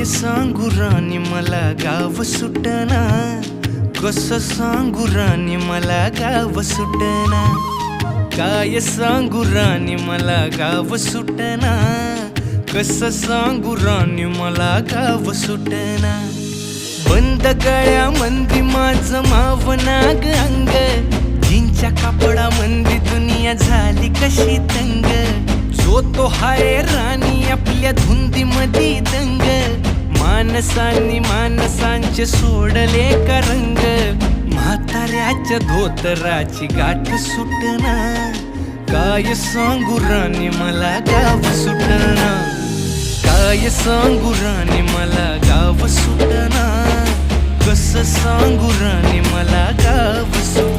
सांगू राणी मला गाव सुटना, कसं सांगू राणी मला गाव सुटना, काय सांगू राणी मला गाव सुटना, कसं सांगू राणी मला गाव सुटना। बंद गळ्यामंदी माझं मावनाग अंग, जीनच्या कापडामंदी दुनिया झाली कशी तंग, जो तो हाय राणी आपल्या धुंदीमधी दंग, माणसांनी माणसांचे सोडले का रंग, म्हाताऱ्याच्या धोतराची गाठ सुटना, काय सांगू राणी मला गाव सुटना, काय सांगू राणी मला गाव सुटना, कसं सांगू राणी मला गाव सुटना।